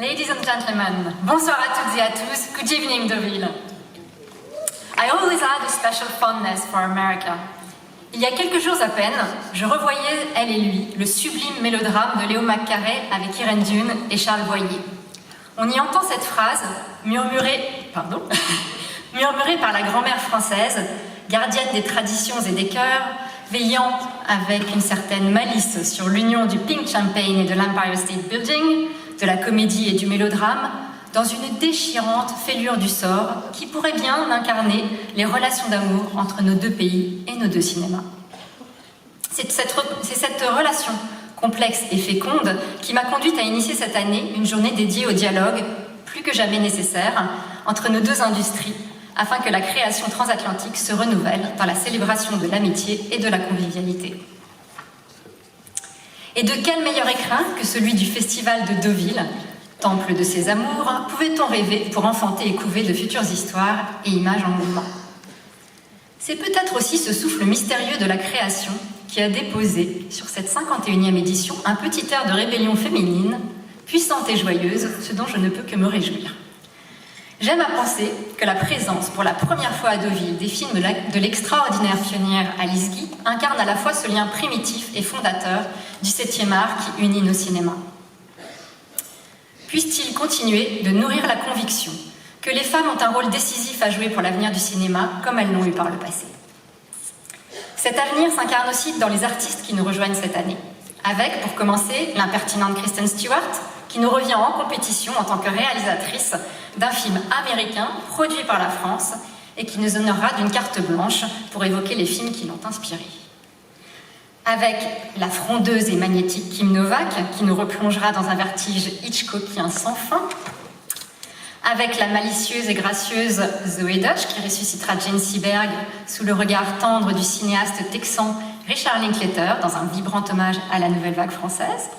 Ladies and gentlemen, bonsoir à toutes et à tous, good evening Deauville. I always had a special fondness for America. Il y a quelques jours à peine, je revoyais Elle et lui, le sublime mélodrame de Léo McCarey avec Irène Dune et Charles Boyer. On y entend cette phrase murmurée par la grand-mère française, gardienne des traditions et des cœurs, veillant avec une certaine malice sur l'union du Pink Champagne et de l'Empire State Building, de la comédie et du mélodrame, dans une déchirante fêlure du sort qui pourrait bien incarner les relations d'amour entre nos deux pays et nos deux cinémas. C'est cette relation complexe et féconde qui m'a conduite à initier cette année une journée dédiée au dialogue, plus que jamais nécessaire, entre nos deux industries, afin que la création transatlantique se renouvelle dans la célébration de l'amitié et de la convivialité. Et de quel meilleur écrin que celui du Festival de Deauville, temple de ses amours, pouvait-on rêver pour enfanter et couver de futures histoires et images en mouvement? C'est peut-être aussi ce souffle mystérieux de la création qui a déposé sur cette 51e édition un petit air de rébellion féminine, puissante et joyeuse, ce dont je ne peux que me réjouir. J'aime à penser que la présence, pour la première fois à Deauville, des films de l'extraordinaire pionnière Alice Guy incarne à la fois ce lien primitif et fondateur du 7e art qui unit nos cinémas. Puisse-t-il continuer de nourrir la conviction que les femmes ont un rôle décisif à jouer pour l'avenir du cinéma, comme elles l'ont eu par le passé. Cet avenir s'incarne aussi dans les artistes qui nous rejoignent cette année, avec, pour commencer, l'impertinente Kristen Stewart, qui nous revient en compétition en tant que réalisatrice d'un film américain produit par la France et qui nous honorera d'une carte blanche pour évoquer les films qui l'ont inspirée. Avec la frondeuse et magnétique Kim Novak, qui nous replongera dans un vertige hitchcockien sans fin. Avec la malicieuse et gracieuse Zoé Deutsch, qui ressuscitera Jane Seberg sous le regard tendre du cinéaste texan Richard Linklater, dans un vibrant hommage à la nouvelle vague française.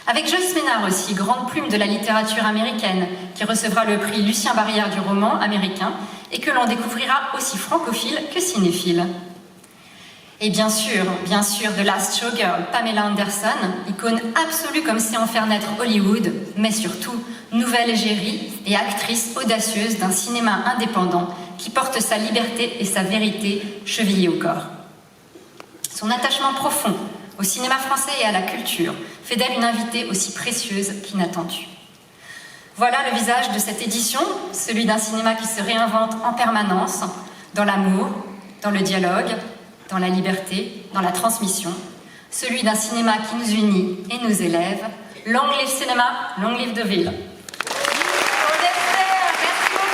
Avec Joyce Maynard aussi, grande plume de la littérature américaine, qui recevra le prix Lucien Barrière du roman américain et que l'on découvrira aussi francophile que cinéphile. Et bien sûr, The Last Showgirl, Pamela Anderson, icône absolue comme sait en faire naître Hollywood, mais surtout nouvelle égérie et actrice audacieuse d'un cinéma indépendant qui porte sa liberté et sa vérité chevillée au corps. Son attachement profond au cinéma français et à la culture fait d'elle une invitée aussi précieuse qu'inattendue. Voilà le visage de cette édition, celui d'un cinéma qui se réinvente en permanence, dans l'amour, dans le dialogue, dans la liberté, dans la transmission, celui d'un cinéma qui nous unit et nous élève. Long live cinéma, long live Deauville.